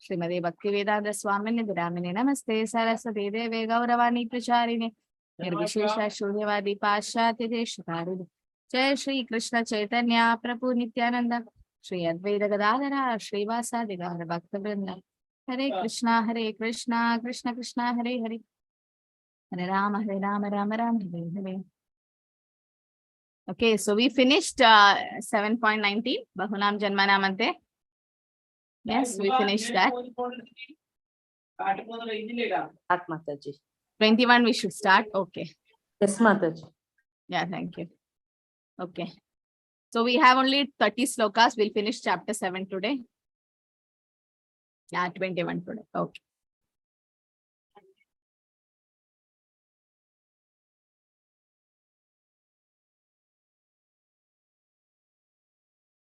Srimati Bhaktivedanta Swamini Dhiramini Namaste Saraswati Deve Gauravani Pracharini Nirvishesha Shunyavadi Pashyati Deshatarini Jai Shri Krishna Chaitanya Prabhu Nityananda Shri Advaita Gadadhara Srivasa Digara Bhaktivinoda Hare Krishna Krishna Krishna Hare Hare Hare Rama Rama Rama Hare Hare. Okay, so we finished 7.19 Bahunam Janmanamante. Yes, we finished that. 21 we should start. Okay. Yes, Mataji. Yeah, thank you. Okay. So we have only 30 slokas. We'll finish chapter 7 today. Yeah, 21 today. Okay.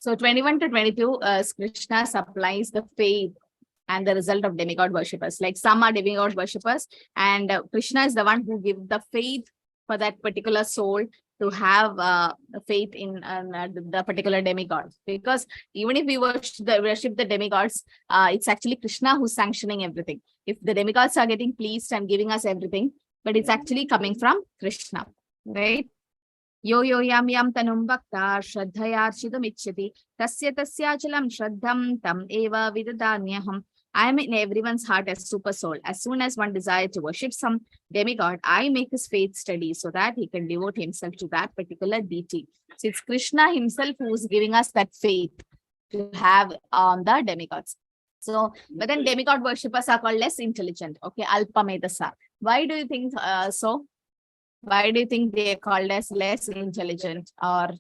So 21 to 22, Krishna supplies the faith and the result of demigod worshippers. Like some are demigod worshippers, and Krishna is the one who gives the faith for that particular soul to have faith in the particular demigod. Because even if we worship the demigods, it's actually Krishna who's sanctioning everything. If the demigods are getting pleased and giving us everything, but it's actually coming from Krishna, right? Yo yam tanum bhakta shraddhayarchitam icchati tasya tasyachalam shraddham tam eva vidadanyaham. I am in everyone's heart as super soul. As soon as one desires to worship some demigod, I make his faith steady so that he can devote himself to that particular deity. So it's Krishna himself who's giving us that faith to have on the demigods. So, but then demigod worshippers are called less intelligent. Okay, alpamedasa. Why do you think so? Why do you think they are called as less intelligent? Or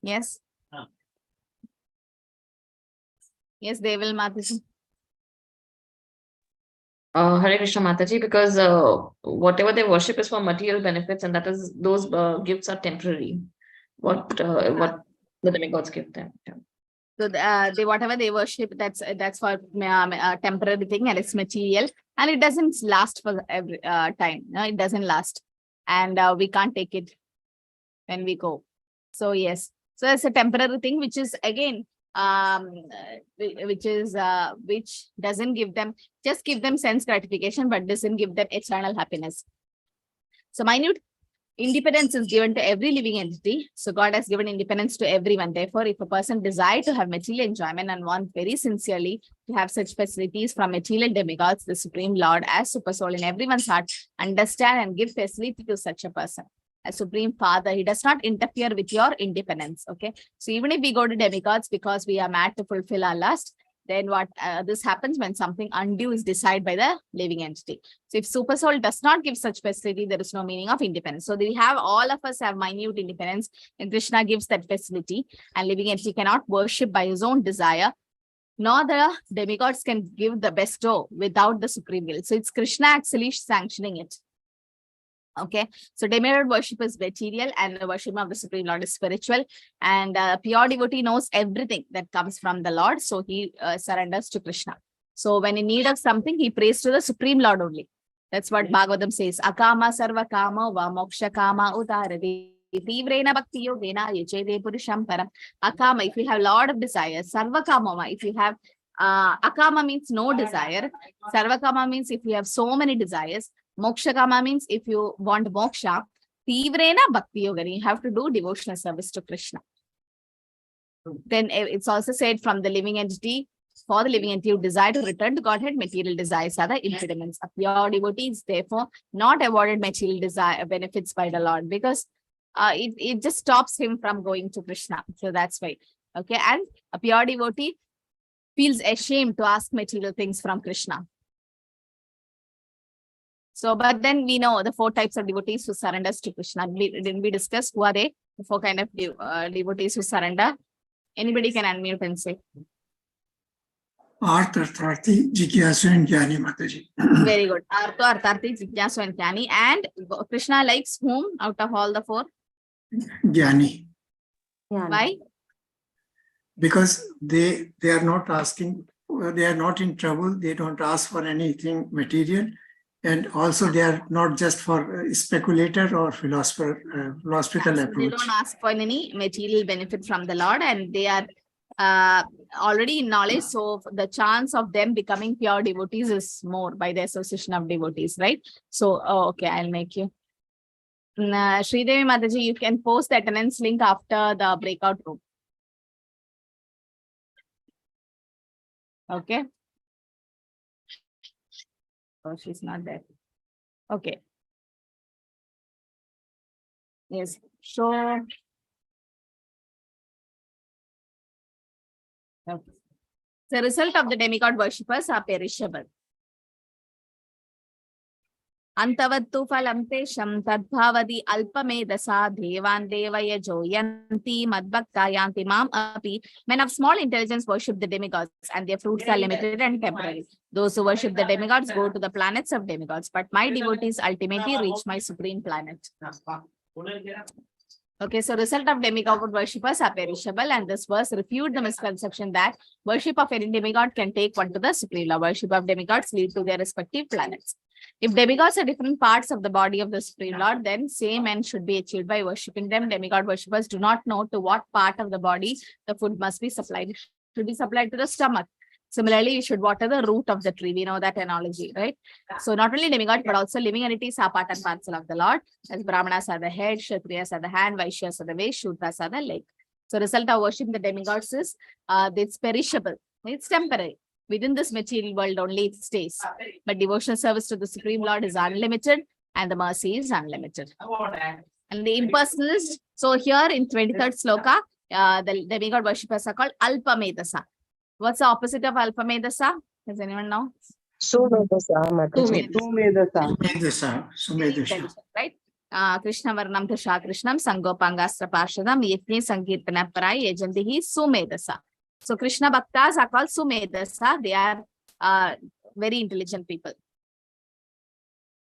yes? Yes, they will, Mataji. Hare Krishna Mataji, because whatever they worship is for material benefits, and that is those gifts are temporary. What the demigods give them. Yeah. So they whatever they worship, that's for temporary thing, and it's material, and it doesn't last for every time. No, it doesn't last, and we can't take it when we go. So yes, so it's a temporary thing, which is again which doesn't give them, just give them sense gratification, but doesn't give them eternal happiness. So minute independence is given to every living entity. So God has given independence to everyone. Therefore, if a person desires to have material enjoyment and wants very sincerely to have such facilities from material demigods, the Supreme Lord as Super Soul in everyone's heart, understand and give facility to such a person. As Supreme Father, he does not interfere with your independence. Okay. So even if we go to demigods because we are mad to fulfill our lust, then what this happens when something undue is decided by the living entity. So if Super Soul does not give such facility, there is no meaning of independence. So we have, all of us have minute independence, and Krishna gives that facility, and living entity cannot worship by his own desire, nor the demigods can give the bestow without the supreme will. So it's Krishna actually sanctioning it. Okay, so demigod worship is material, and the worship of the Supreme Lord is spiritual. And pure devotee knows everything that comes from the Lord, so he surrenders to Krishna. So when in need of something, he prays to the Supreme Lord only. That's what Bhagavatam says. Akama sarva kama va moksha kama utarati. Tivrena bhakti yogena yachede purusham param. Akama, if you have lot of desires. Sarva kama, if you have akama means no desire. Sarva kama means if you have so many desires. Moksha kama means if you want moksha. Tivrena bhakti yogani, you have to do devotional service to Krishna. Then it's also said from the living entity, for the living entity who desire to return to Godhead, material desires are the impediments. A pure devotee is therefore not awarded material desire benefits by the Lord, because it just stops him from going to Krishna. So that's why. Okay, and a pure devotee feels ashamed to ask material things from Krishna. So, but then we know the 4 types of devotees who surrenders to Krishna. Didn't we discuss who are they? The 4 kind of devotees who surrender. Anybody can unmute and say. Artha, Artharthi, Jigyasu and Jnani, Mataji. Very good. Artha, Artharthi, Jigyasu and Jnani. And Krishna likes whom out of all the 4? Jnani. Why? Because they are not asking, they are not in trouble. They don't ask for anything material. And also they are not just for speculator or philosophical approach. They don't ask for any material benefit from the Lord, and they are already in knowledge, so the chance of them becoming pure devotees is more by the association of devotees, right? So, okay, I'll make you. Sridevi Mataji, you can post the attendance link after the breakout room. Okay. Oh, she's not there. Okay. Yes. So, okay. The result of the demigod worshippers are perishable. Antavattu phalam tesham tadbhavadi alpamedasa devan devayajo yanti madbhakta yanti mam api. Men of small intelligence worship the demigods and their fruits are limited and temporary. Those who worship the demigods go to the planets of demigods, but my devotees ultimately reach my supreme planet. Okay, so result of demigod worshippers are perishable, and this verse refute the misconception that worship of any demigod can take one to the supreme Lord. Worship of demigods lead to their respective planets. If demigods are different parts of the body of the Supreme Lord, then same end should be achieved by worshipping them. Demigod worshippers do not know to what part of the body the food must be supplied. It should be supplied to the stomach. Similarly, we should water the root of the tree. We know that analogy, right? So not only demigods, but also living entities are part and parcel of the Lord. As Brahmanas are the head, Kshatriyas are the hand, Vaishyas are the waist, Shudras are the leg. So result of worshiping the demigods is it's perishable. It's temporary. Within this material world only it stays. But devotional service to the Supreme Lord is unlimited and the mercy is unlimited. And the impersonalists, so here in 23rd sloka, the demigod worshippers are called Alpamedasa. What's the opposite of Alpamedasa? Does anyone know? Sumedasa, Mataji. Sumedasa. Right? Krishna Varnam Tasha Krishnam Sangopangastra Parshadam Yetni Sankirtana Parai Yajandihi Sumedasa. So Krishna Bhaktas are called Sumedasa. They are very intelligent people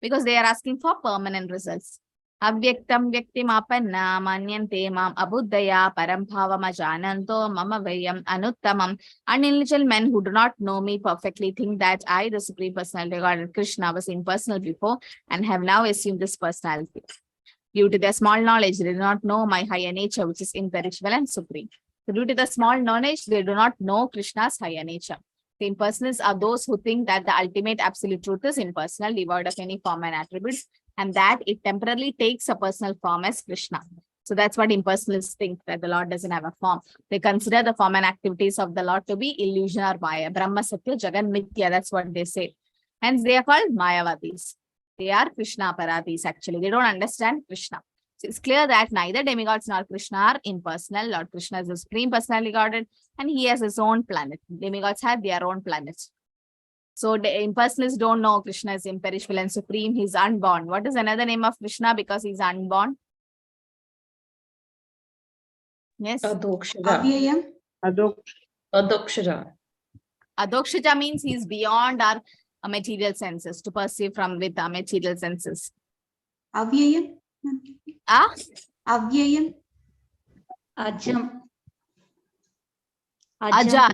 because they are asking for permanent results. Avyaktam vyaktim apanna manyante mam abuddhayaḥ parambhavam ajananto mama vayam anuttamam. Unintelligent men who do not know me perfectly think that I, the Supreme Personality God Krishna, was impersonal before and have now assumed this personality. Due to their small knowledge, they do not know my higher nature, which is imperishable and supreme. So due to the small knowledge, they do not know Krishna's higher nature. The impersonalists are those who think that the ultimate absolute truth is impersonal, devoid of any form and attributes, and that it temporarily takes a personal form as Krishna. So that's what impersonalists think, that the Lord doesn't have a form. They consider the form and activities of the Lord to be illusion or Maya. Brahma Satya Jagan Mithya, that's what they say. Hence they are called Mayavadis. They are Krishna Paradis actually. They don't understand Krishna. So it's clear that neither demigods nor Krishna are impersonal. Lord Krishna is the Supreme Personality Godhead and he has his own planet. Demigods have their own planets. So the impersonalists don't know Krishna is imperishable and supreme. He's unborn. What is another name of Krishna because he's unborn? Yes. Adokshara. Adokshara. Adokshara means he's beyond our material senses, to perceive from with our material senses. Avyayam. Avyayam. Ajam. Aja.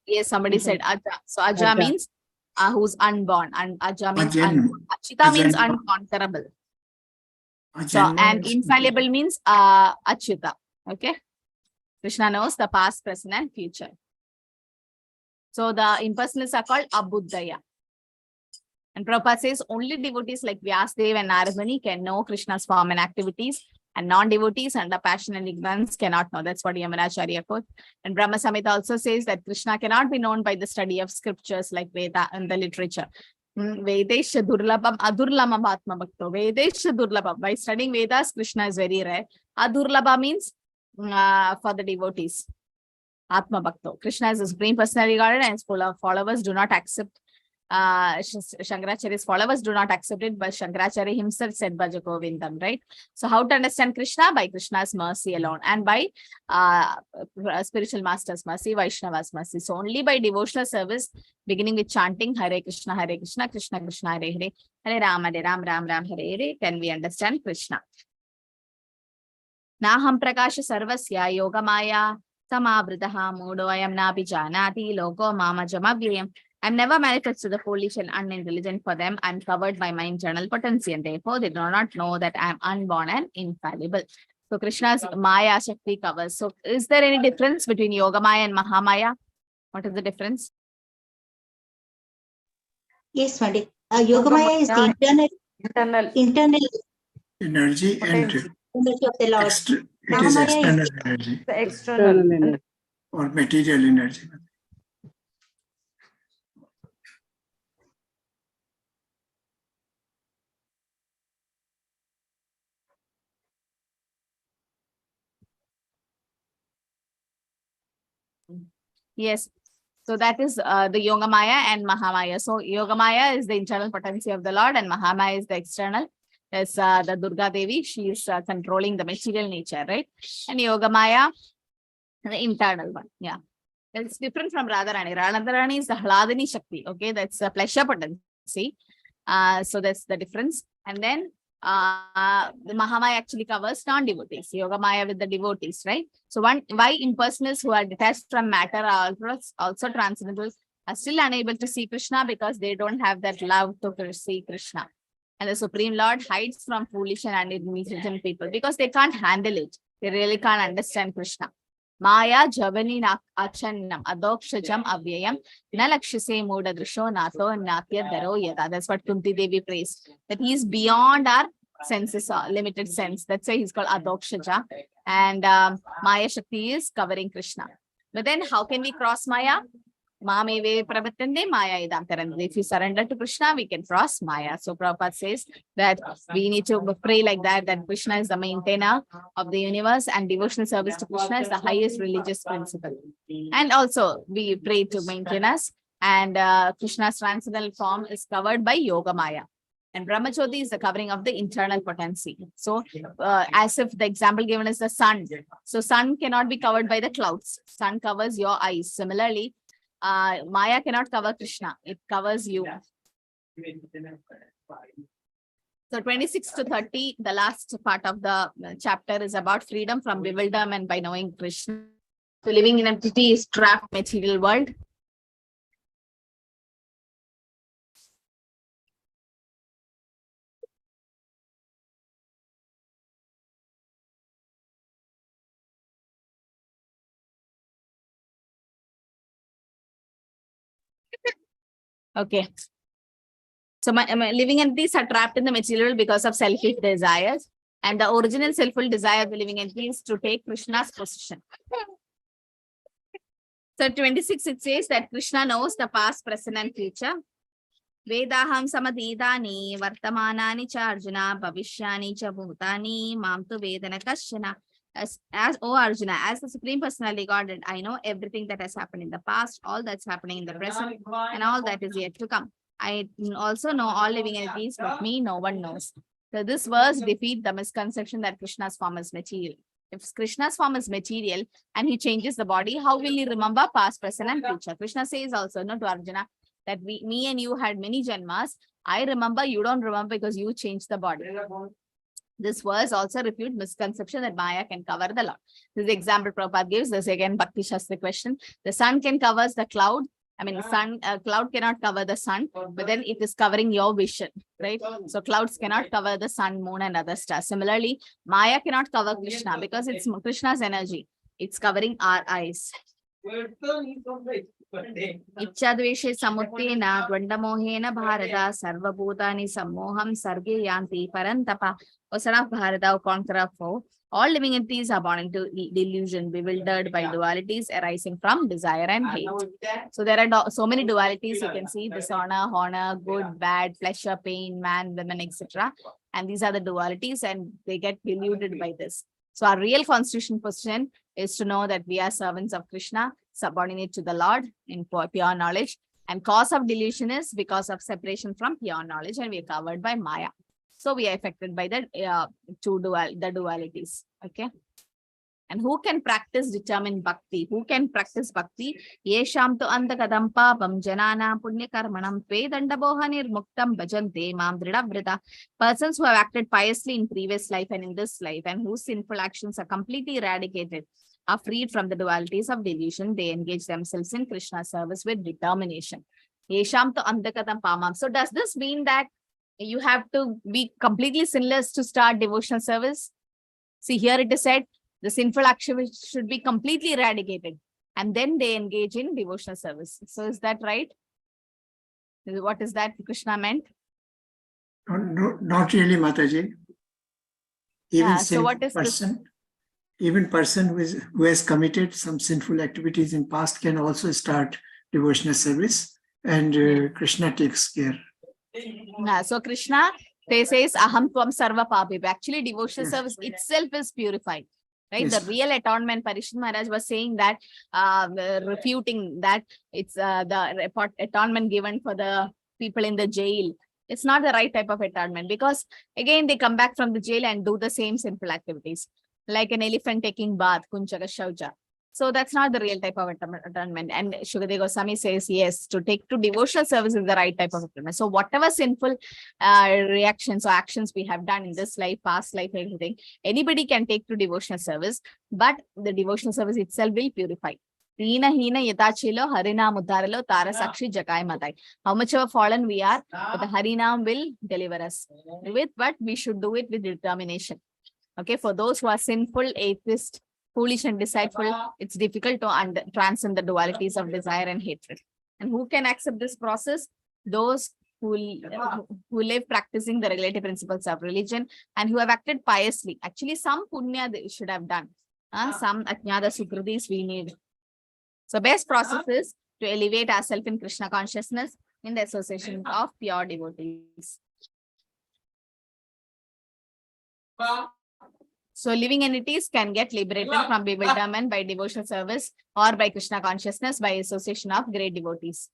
Yes, somebody said Aja. So Aja means who's unborn, and Aja means unborn. Achyuta means unconquerable. So and infallible means Achyuta. Okay. Krishna knows the past, present, and future. So the impersonalists are called abuddhayaḥ. And Prabhupada says only devotees like Vyasadeva and Narada can know Krishna's form and activities, and non-devotees under passion and ignorance cannot know. That's what Yamunacharya quote. And Brahma Samhita also says that Krishna cannot be known by the study of scriptures like Veda and the literature. Vedesha durlabham adurlamam atma bhakto. Vedesha durlabham. By studying Vedas, Krishna is very rare. Adurlabha means for the devotees. Atma bhakto. Krishna is the Supreme Personality Godhead and his followers do not accept. Shankaracharya's followers do not accept it, but Shankaracharya himself said Bhaja Govindam, right? So how to understand Krishna? By Krishna's mercy alone and by spiritual master's mercy, Vaishnava's mercy. So only by devotional service, beginning with chanting Hare Krishna, Krishna Krishna, Hare Hare, Hare Ram, Ram Ram, Hare Hare, can we understand Krishna. Naham prakasha sarvasya yogamaya samavritaha mudo ayam nabi janati logo mama jamavyayam. I'm never manifest to the foolish and unintelligent. For them, I'm covered by my internal potency, and therefore they do not know that I'm unborn and infallible. So Krishna's Maya Shakti covers. So is there any difference between Yogamaya and Mahamaya? What is the difference? Yes, Madi. Yogamaya is the internal Energy and energy of the Lord. it is Mahamaya external is energy The external. or material energy. Yes. So that is the Yogamaya and Mahamaya. So Yogamaya is the internal potency of the Lord and Mahamaya is the external. That's the Durga Devi. She is controlling the material nature, right? And Yogamaya, the internal one. Yeah. It's different from Radharani. Radharani is the Hladini Shakti. Okay. That's the pleasure potency. So that's the difference. And then the Mahamaya actually covers non-devotees, Yogamaya with the devotees, right? So why impersonalists who are detached from matter are also transcendental are still unable to see Krishna because they don't have that love to see Krishna. And the Supreme Lord hides from foolish and intelligent people because they can't handle it. They really can't understand Krishna. Maya javani achannam adokshajam avyayam na lakshise moda drisho nato natya daro yada. That's what Kunti Devi prays. That he is beyond our senses, limited sense. That's why he's called Adokshaja. And Maya Shakti is covering Krishna. But then how can we cross Maya? Mameve pravatande Maya idam tarande. If you surrender to Krishna, we can cross Maya. So Prabhupada says that we need to pray like that Krishna is the maintainer of the universe and devotional service to Krishna is the highest religious principle. And also we pray to maintain us and Krishna's transcendental form is covered by Yoga Maya. And Brahmajyoti is the covering of the internal potency. So as if the example given is the sun. So sun cannot be covered by the clouds. Sun covers your eyes. Similarly, Maya cannot cover Krishna. It covers you. So 26 to 30, the last part of the chapter is about freedom from bewilderment by knowing Krishna. So living in empty is trapped material world. Okay. So living entities are trapped in the material world because of selfish desires. And the original selfful desire of the living entity is to take Krishna's position. So 26, it says that Krishna knows the past, present, and future. Vedaham samadidani vartamanani cha Arjuna bhavishyani cha bhutani mamtu vedana kashana. As O Arjuna, as the Supreme Personality Godhead, I know everything that has happened in the past, all that's happening in the present, and all that is yet to come. I also know all living entities, but me, no one knows. So this verse defeats the misconception that Krishna's form is material. If Krishna's form is material and he changes the body, how will he remember past, present, and future? Krishna says also to Arjuna that me and you had many janmas. I remember, you don't remember because you changed the body. This verse also refutes misconception that Maya can cover the Lord. This is the example Prabhupada gives. This again Bhakti Shastri question. The sun can cover the cloud. I mean, cloud cannot cover the sun, but then it is covering your vision, right? So clouds cannot cover the sun, moon, and other stars. Similarly, Maya cannot cover Krishna because it's Krishna's energy. It's covering our eyes. Ichchadveshe samuttena dvandamohena bharata sarvabhutani sammoham sarge yanti parantapa. O son of Bharata, O conqueror of foe, all living entities are born into delusion, bewildered by dualities arising from desire and hate. So there are so many dualities you can see: dishonor, honor, good, bad, pleasure, pain, man, women, etc. And these are the dualities and they get deluded by this. So our real constitutional position is to know that we are servants of Krishna, subordinate to the Lord in pure knowledge. And cause of delusion is because of separation from pure knowledge, and we are covered by Maya. So we are affected by the dualities. Okay. And who can practice determined bhakti? Who can practice bhakti? Yesham tu andakadam papam janana punya karmanam pedandabohanir muktam bhajante mam dridavrita. Persons who have acted piously in previous life and in this life and whose sinful actions are completely eradicated are freed from the dualities of delusion. They engage themselves in Krishna service with determination. Yesham tu andakadam papam. So does this mean that you have to be completely sinless to start devotional service? See, here it is said the sinful action should be completely eradicated, and then they engage in devotional service. So is that right? What is that Krishna meant? No, not really, Mataji. Even So what is this? person who has committed some sinful activities in past can also start devotional service, and Krishna takes care. So Krishna says aham tvam sarva papi. Actually, devotional service itself is purified. Right? Yes. The real atonement, Parishad Maharaj was saying that, refuting that it's the atonement given for the people in the jail. It's not the right type of atonement, because again, they come back from the jail and do the same simple activities, like an elephant taking bath, kunchaka shaucha. So that's not the real type of atonement. And Shukadeva Goswami says, yes, to take to devotional service is the right type of atonement. So whatever sinful reactions or actions we have done in this life, past life, everything, anybody can take to devotional service, but the devotional service itself will purify. Hina yatachilo harinam uddaralo tara sakshi jakai matai. How much of a fallen we are, but the harinam will deliver us with, but we should do it with determination. Okay, for those who are sinful, atheist, foolish and deceitful, it's difficult to transcend the dualities of desire and hatred. And who can accept this process? Those who live practicing the regulative principles of religion and who have acted piously. Actually, some punya they should have done. Some ajnada sukritis we need. So best process is to elevate ourselves in Krishna consciousness in the association of pure devotees. So living entities can get liberated from bewilderment by devotional service or by Krishna consciousness by association of great devotees.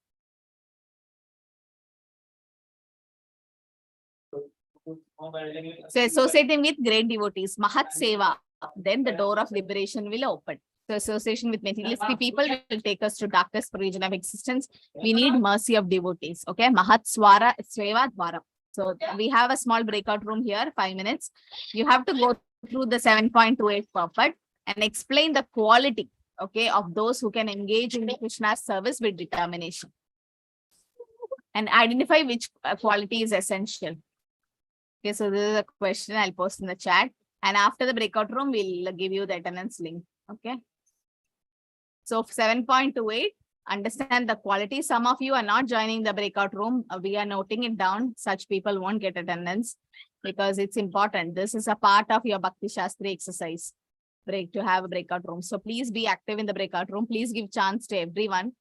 So associating with great devotees, Mahat Seva, then the door of liberation will open. So association with materialistic people will take us to darkest region of existence. We need mercy of devotees. Okay, Mahat Swara Seva Dwara. So we have a small breakout room here, 5 minutes. You have to go through the 7.28 perfect and explain the quality, okay, of those who can engage in Krishna's service with determination and identify which quality is essential. Okay, so this is a question I'll post in the chat, and after the breakout room, we'll give you the attendance link. Okay. So 7.28, understand the quality. Some of you are not joining the breakout room. We are noting it down. Such people won't get attendance because it's important. This is a part of your Bhakti Shastri exercise to have a breakout room. So please be active in the breakout room. Please give chance to everyone.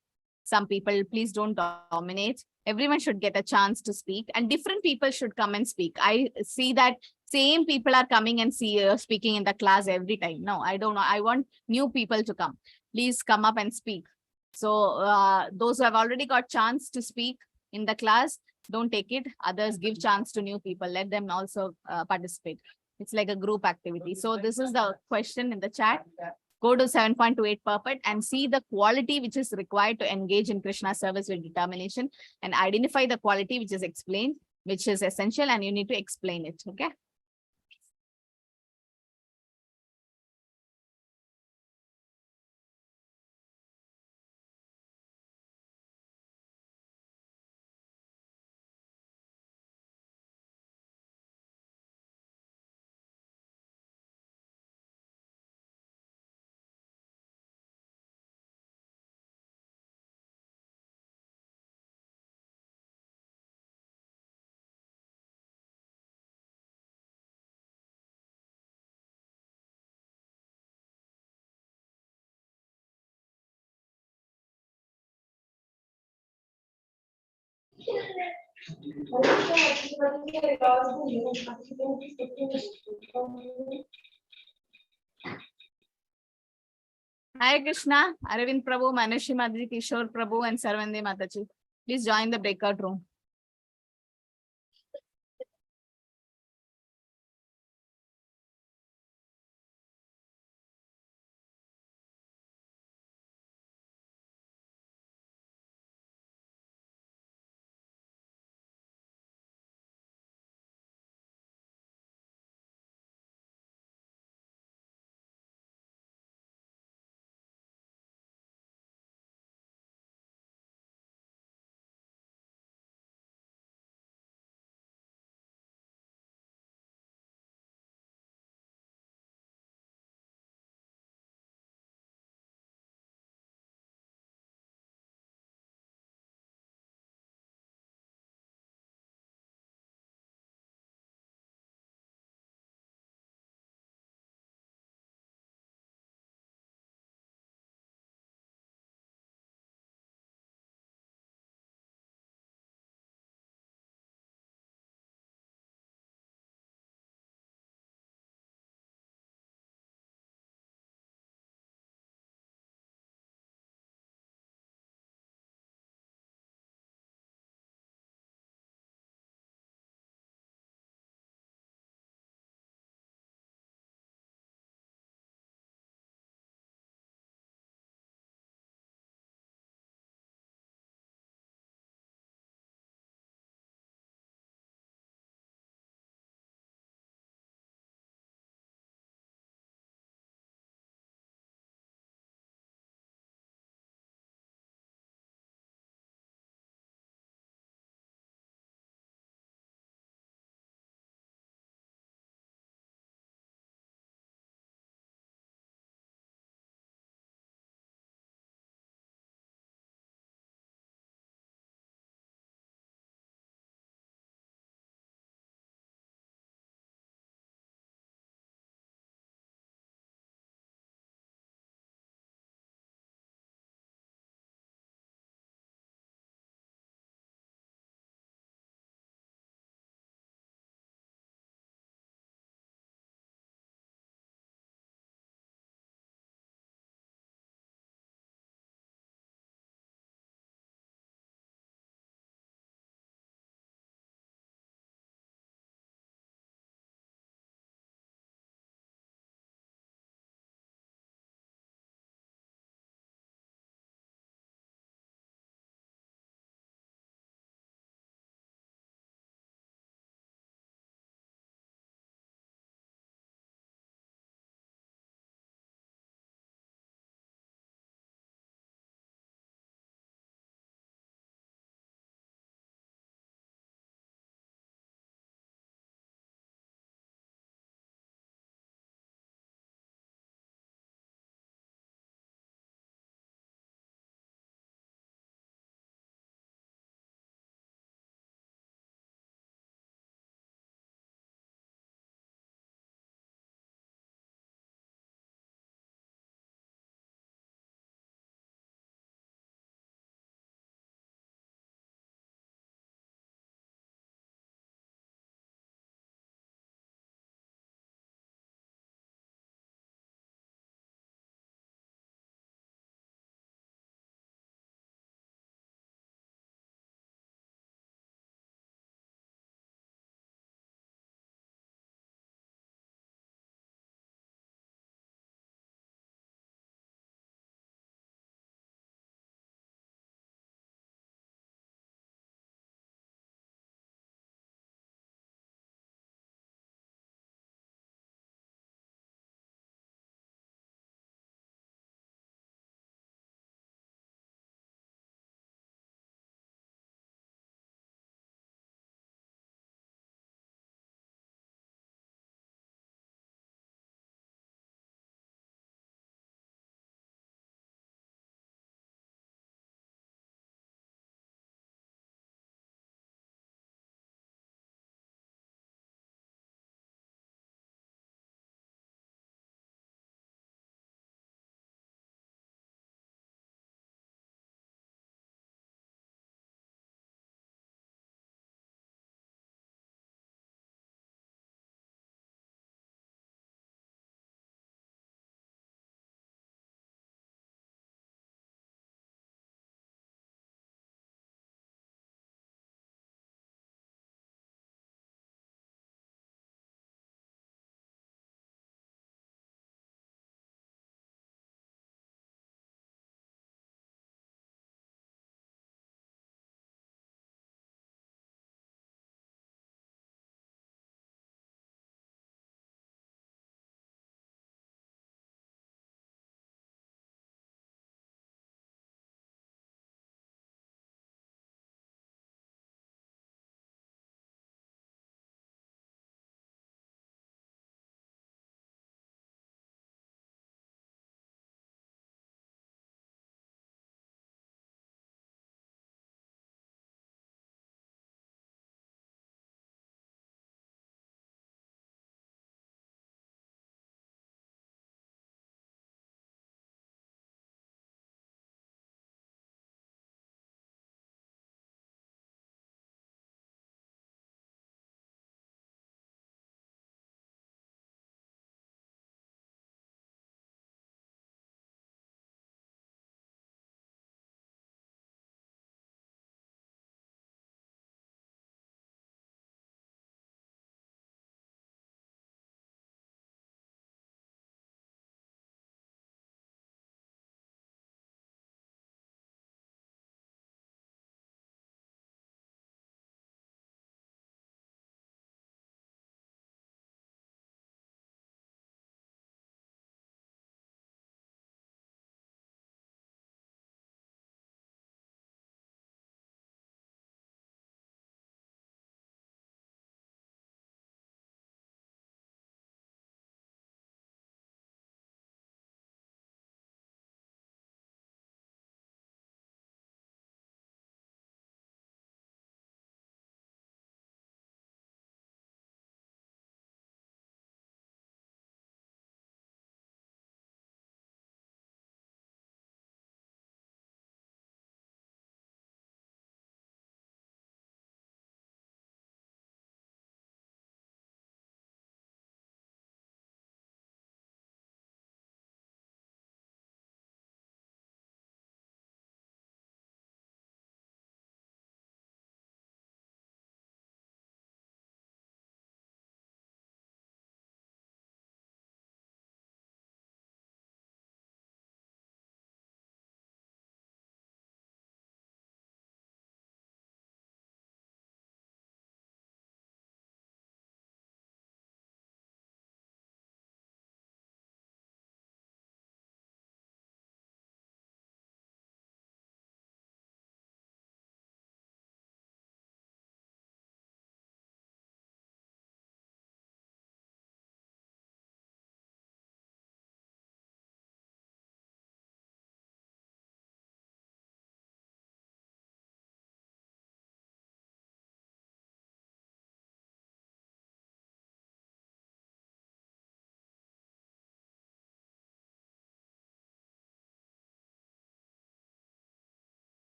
Some people, please don't dominate. Everyone should get a chance to speak, and different people should come and speak. I see that same people are coming and speaking in the class every time. No, I don't know. I want new people to come. Please come up and speak. So those who have already got chance to speak in the class, don't take it. Others give chance to new people. Let them also participate. It's like a group activity. So this is the question in the chat. Go to 7.28 perfect and see the quality which is required to engage in Krishna service with determination, and identify the quality which is explained, which is essential, and you need to explain it. Okay. Hare Krishna, Arvind Prabhu, Manushi Madhuri, Kishore Prabhu, and Sarvande Mataji. Please join the breakout room.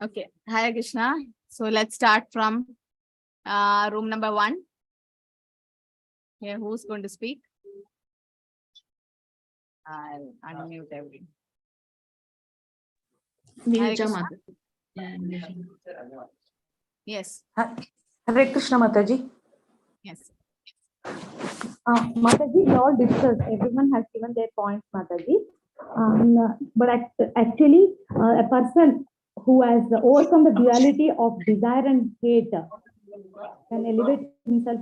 Okay, Hare Krishna. So let's start from room number 1. Here, who's going to speak? I'll unmute everyone. Hare Nirja Krishna. Mataji. Yeah, Nirja. Yes, Hare Krishna Mataji. yes. Mataji, we all discussed, everyone has given their points, Mataji. But actually, a person who has overcome the duality of desire and hate can elevate himself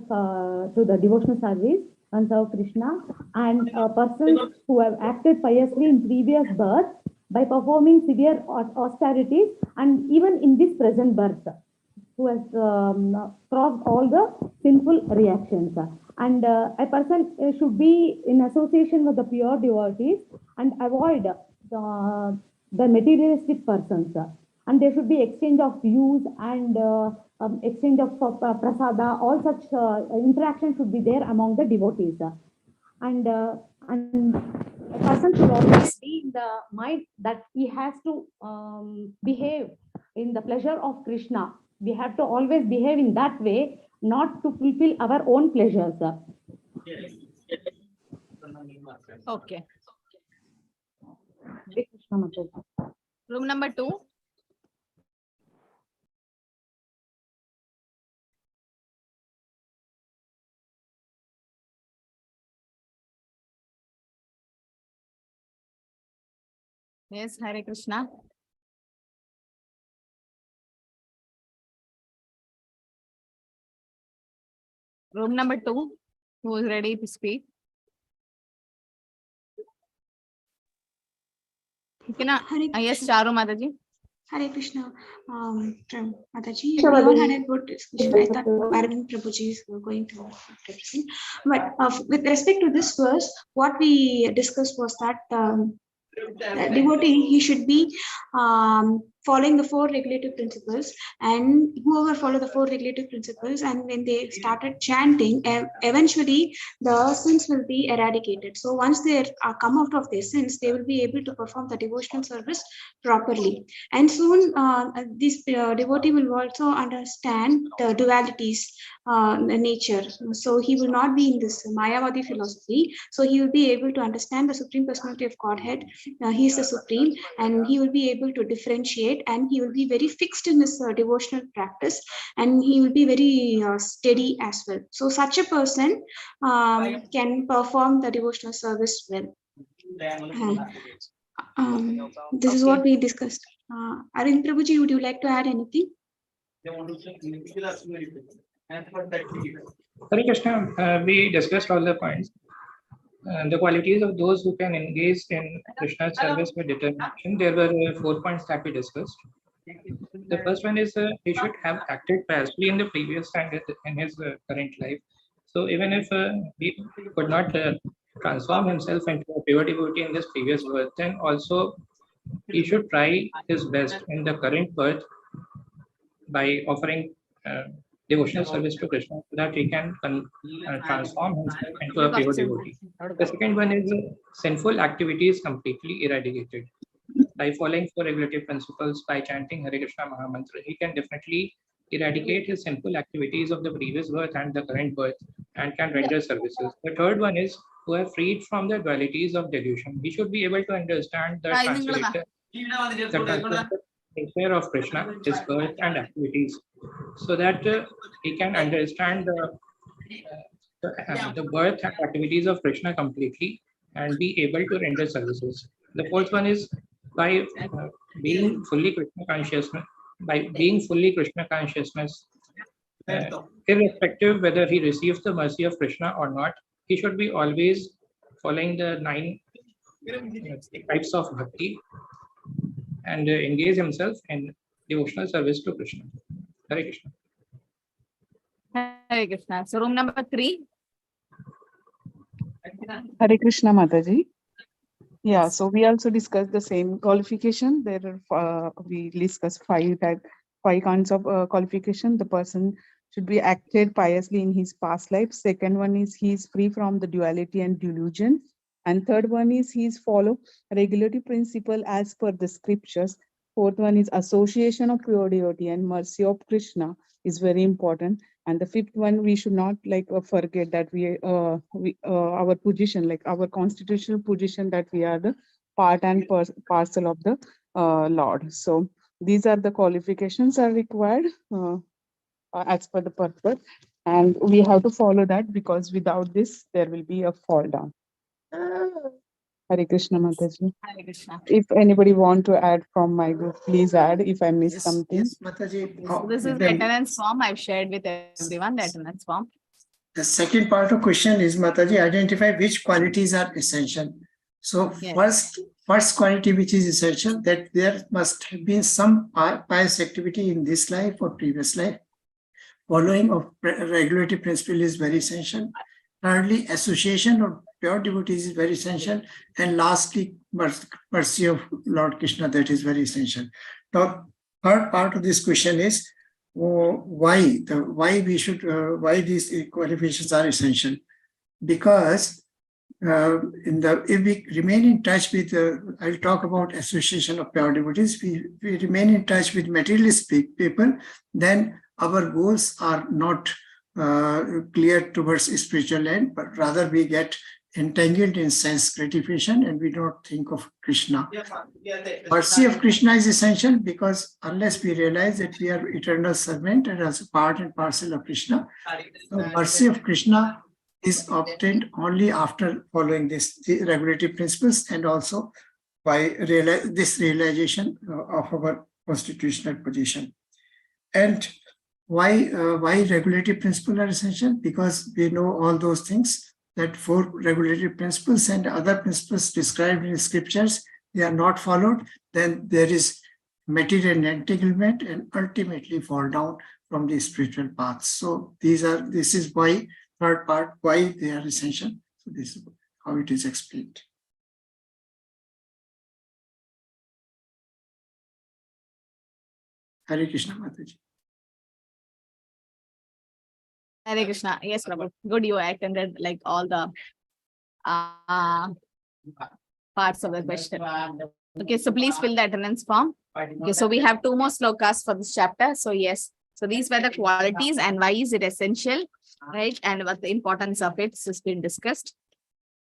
to the devotional service and serve Krishna. And persons who have acted piously in previous birth by performing severe austerities and even in this present birth, who has crossed all the sinful reactions. And a person should be in association with the pure devotees and avoid the materialistic persons. And there should be exchange of views and exchange of prasada. All such interaction should be there among the devotees. And a person should always be in the mind that he has to behave in the pleasure of Krishna. We have to always behave in that way, not to fulfill our own pleasures. Okay. Hare Krishna Mataji. Room number 2. Yes, Hare Krishna. Room number 2. Who is ready to speak? Yes, Charu Mataji. Hare Krishna, Mataji, we all had a good discussion. I thought Arvind Prabhuji is going to represent. But with respect to this verse, what we discussed was that devotee, he should be following the 4 regulative principles, and whoever follow the 4 regulative principles, and when they started chanting, eventually the sins will be eradicated. So once they come out of their sins, they will be able to perform the devotional service properly. And soon this devotee will also understand the dualities, nature. So he will not be in this Mayavadi philosophy. So he will be able to understand the Supreme Personality of Godhead. He is the Supreme, and he will be able to differentiate, and he will be very fixed in his devotional practice, and he will be very steady as well. So such a person can perform the devotional service well. This is what we discussed. Arvind Prabhuji, would you like to add anything? Hare Krishna, we discussed all the points. The qualities of those who can engage in Krishna's service with determination. There were 4 points that we discussed. The first one is he should have acted piously in the previous and in his current life. So even if he could not transform himself into a pure devotee in this previous birth, then also he should try his best in the current birth by offering devotional service to Krishna so that he can transform himself into a pure devotee. The second one is sinful activities completely eradicated. By following 4 regulative principles, by chanting Hare Krishna Mahamantra, he can definitely eradicate his sinful activities of the previous birth and the current birth and can render services. The third one is who are freed from the dualities of delusion. He should be able to understand the translated nature of Krishna, his birth and activities, so that he can understand the birth and activities of Krishna completely and be able to render services. The fourth one is by being fully Krishna consciousness, irrespective whether he receives the mercy of Krishna or not, he should be always following the 9 types of Bhakti and engage himself in devotional service to Krishna. Hare Krishna. Hare Krishna. So room number 3. Hare Krishna Mataji. Yeah, so we also discussed the same qualification. There are we discussed 5 kinds of qualification. The person should be acted piously in his past life. Second one is he is free from the duality and delusion. And third one is he is follow regulatory principle as per the scriptures. Fourth one is association of pure devotee and mercy of Krishna is very important. And the fifth one, we should not forget that our position, like our constitutional position, that we are the part and parcel of the Lord. So these are the qualifications are required as per the purpose. And we have to follow that, because without this, there will be a fall down. Hare Krishna, Mataji. Hare Krishna. If anybody want to add from my group, please add if I missed something. Yes, Mataji. So this is the attendance form I've shared with everyone, the attendance form. The second part of question is, Mataji, identify which qualities are essential. So Yes. first quality which is essential, that there must have been some pious activity in this life or previous life. Following of regulative principle is very essential. Thirdly, association of pure devotees is very essential. And lastly, mercy of Lord Krishna, that is very essential. Now, third part of this question is why these qualifications are essential. Because if we remain in touch with, I'll talk about association of pure devotees, we remain in touch with materialist people, then our goals are not clear towards spiritual end, but rather we get entangled in sense gratification and we don't think of Krishna. Mercy of Krishna is essential, because unless we realize that we are eternal servant and as a part and parcel of Krishna, the mercy of Krishna is obtained only after following the regulative principles, and also by this realization of our constitutional position. And why regulative principles are essential? Because we know all those things, that four regulative principles and other principles described in the scriptures, they are not followed, then there is material entanglement and ultimately fall down from the spiritual path. So this is why, third part, why they are essential. So this is how it is explained. Hare Krishna, Mataji. Hare Krishna. Yes, Prabhu. Good, you attended like all the parts of the question. Okay, so please fill the attendance form. Okay, so we have 2 more slokas for this chapter. So yes, so these were the qualities and why is it essential, right? And what the importance of it has been discussed.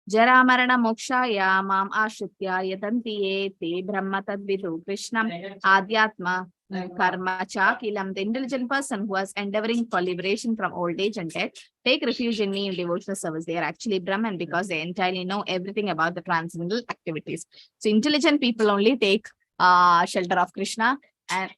Jara marana moksha ya mam ashritya yatanti ye te brahma tadvidu Krishnam adhyatma karma chakilam. The intelligent person who is endeavoring for liberation from old age and death take refuge in me in devotional service. They are actually Brahman, because they entirely know everything about the transcendental activities. So intelligent people only take shelter of Krishna, and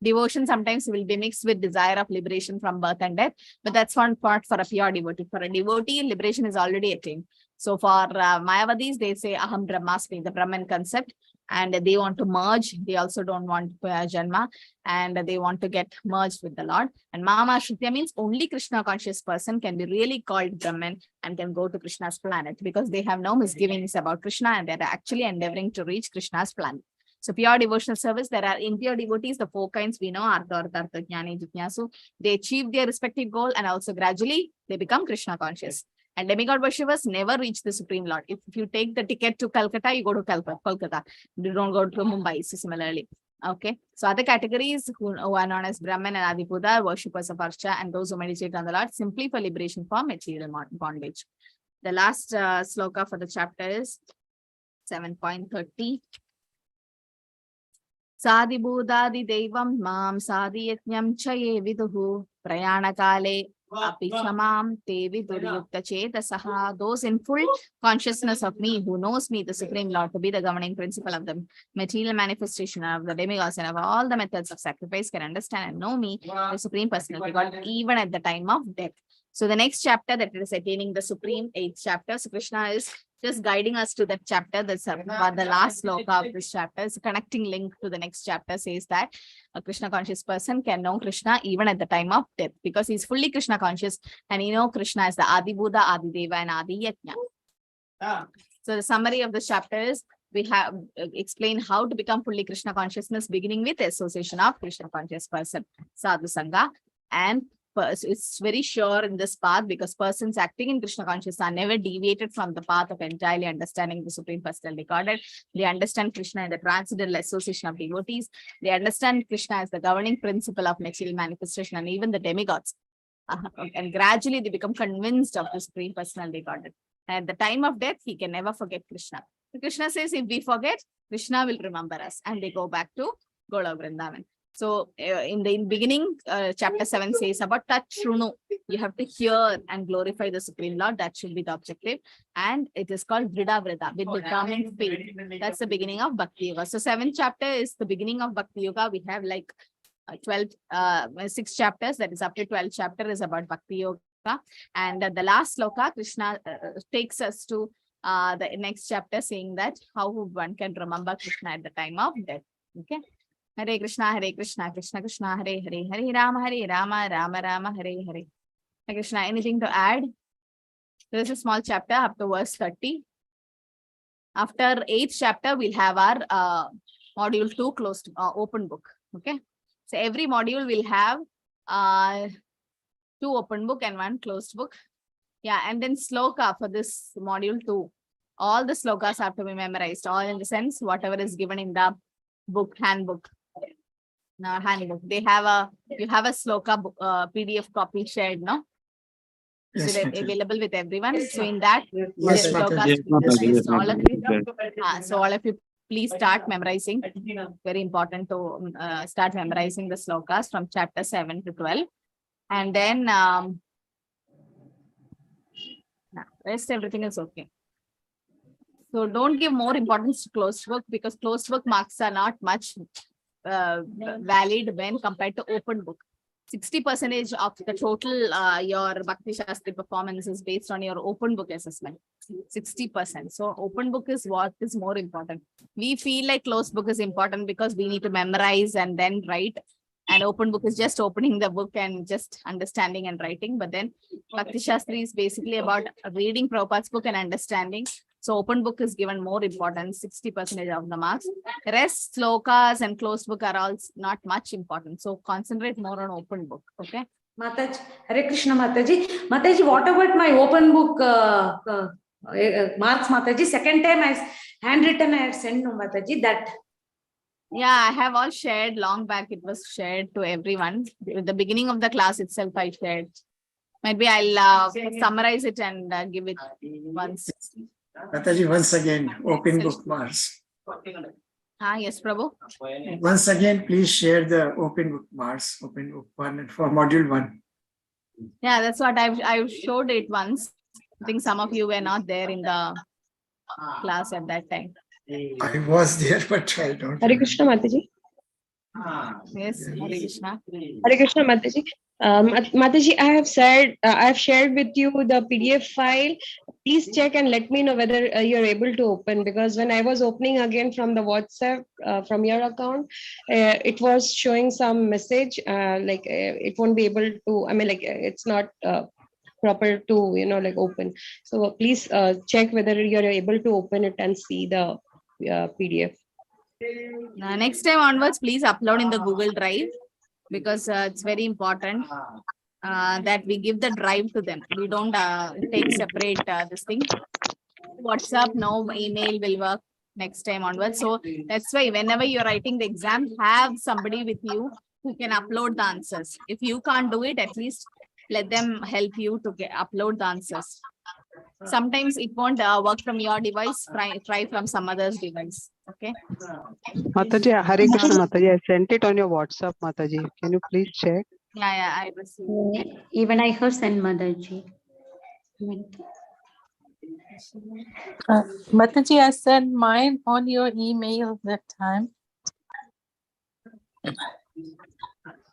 devotion sometimes will be mixed with desire of liberation from birth and death, but that's one part for a pure devotee. For a devotee, liberation is already attained. So for Mayavadis, they say Aham Brahmasmi, the Brahman concept, and they want to merge. They also don't want Janma, and they want to get merged with the Lord. And Mama Shritya means only Krishna conscious person can be really called Brahman and can go to Krishna's planet, because they have no misgivings about Krishna and they're actually endeavoring to reach Krishna's planet. So pure devotional service, there are impure devotees, the 4 kinds we know, Artha, Artha, Jnani, Jitnyasu. They achieve their respective goal and also gradually they become Krishna conscious. And demigod worshippers never reach the Supreme Lord. If you take the ticket to Calcutta, you go to Kolkata. You don't go to Mumbai, so similarly. Okay. So other categories who are known as Brahman and Adibuddha, worshippers of Archa, and those who meditate on the Lord simply for liberation from material bondage. The last sloka for the chapter is 7.30. Sadibudadi Devam Mam Sadiyatnyam Chaye Viduhu Prayana Kale Apichamam Te Viduryukta Chetasaha. Those in full consciousness of me, who knows me, the Supreme Lord, to be the governing principle of the material manifestation of the demigods and of all the methods of sacrifice, can understand and know me, the Supreme Personality God, even at the time of death. So the next chapter, that is attaining the Supreme 8th chapter. So Krishna is just guiding us to that chapter. That's the last sloka of this chapter. It's a connecting link to the next chapter, says that a Krishna conscious person can know Krishna even at the time of death, because he's fully Krishna conscious and he knows Krishna as the Adi Buddha, Adi Deva, and Adi Yajna. So the summary of this chapter is, we have explained how to become fully Krishna consciousness, beginning with association of Krishna conscious person, Sadhu Sangha, and it's very sure in this path because persons acting in Krishna consciousness are never deviated from the path of entirely understanding the Supreme Personality Godhead. They understand Krishna in the transcendental association of devotees. They understand Krishna as the governing principle of material manifestation and even the demigods. And gradually they become convinced of the Supreme Personality Godhead. At the time of death, he can never forget Krishna. Krishna says, if we forget, Krishna will remember us, and they go back to Gola Vrindavan. So in the beginning, chapter 7 says about Tat Shrunu. You have to hear and glorify the Supreme Lord. That should be the objective. And it is called Dhrida Vrita, with determined faith. That's the beginning of Bhakti Yoga. So 7th chapter is the beginning of Bhakti Yoga. We have like 6 chapters. That is up to 12th chapter is about Bhakti Yoga. And the last sloka, Krishna takes us to the next chapter, saying that how one can remember Krishna at the time of death. Okay. Hare Krishna, Krishna Krishna, Hare Hare, Hare Rama, Rama Rama, Hare Hare. Hare Krishna, anything to add? There is a small chapter up to verse 30. After 8th chapter, we'll have our module 2 closed, open book. Okay. So every module will have 2 open book and 1 closed book. Yeah, and then sloka for this module 2. All the slokas have to be memorized, all in the sense, whatever is given in the book, handbook. They have you have a sloka book, PDF copy shared, no? Yes, Is it Mataji. available with everyone? So in that, Yes, slokas Mataji. all of you, so all of you, please start memorizing. Very important to start memorizing the slokas from chapter 7 to 12. And then rest everything is okay. So don't give more importance to closed book because closed book marks are not much valid when compared to open book. 60% of the total your Bhakti Shastri performance is based on your open book assessment. 60%. So open book is what is more important. We feel like closed book is important because we need to memorize and then write. And open book is just opening the book and just understanding and writing. But then Bhakti Shastri is basically about reading Prabhupada's book and understanding. So open book is given more importance, 60% of the marks. The rest, slokas and closed book are all not much important. So concentrate more on open book. Okay. Mataji, Hare Krishna Mataji. Mataji, what about my open book marks, Mataji? Second time I handwritten, I had sent no Mataji that. Yeah, I have all shared long back. It was shared to everyone. At the beginning of the class itself, I shared. Maybe I'll summarize it and give it once. Mataji, once again, open book marks. Yes, Prabhu. Once again, please share the open book marks, open book 1 for module 1. Yeah, that's what I've showed it once. I think some of you were not there in the class at that time. I was there, but I don't. Hare Krishna Mataji. Yes, Hare Krishna. Hare Krishna Mataji. Mataji, I have shared with you the PDF file. Please check and let me know whether you're able to open, because when I was opening again from the WhatsApp from your account, it was showing some message like it won't be able to, I mean, like it's not proper to, like open. So please check whether you're able to open it and see the PDF. Next time onwards, please upload in the Google Drive because it's very important that we give the drive to them. We don't take separate this thing. WhatsApp, no, email will work next time onwards. So that's why whenever you're writing the exam, have somebody with you who can upload the answers. If you can't do it, at least let them help you to upload the answers. Sometimes it won't work from your device. Try from some other's device. Okay. Mataji, Hare Krishna Mataji, I sent it on your WhatsApp, Mataji. Can you please check? Yeah, I received. Even I have sent Mataji. Mataji, I sent mine on your email that time.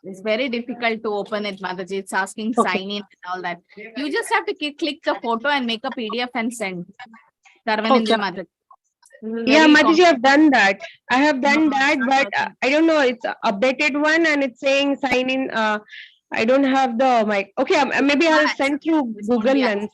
It's very difficult to open it, Mataji. It's asking sign in and all that. You just have to click the photo and make a PDF and send. Okay. Yeah, Mataji, I've done that. I have done that, but I don't know. It's updated one and it's saying sign in. I don't have the mic. Okay, maybe I'll send through Google Lens.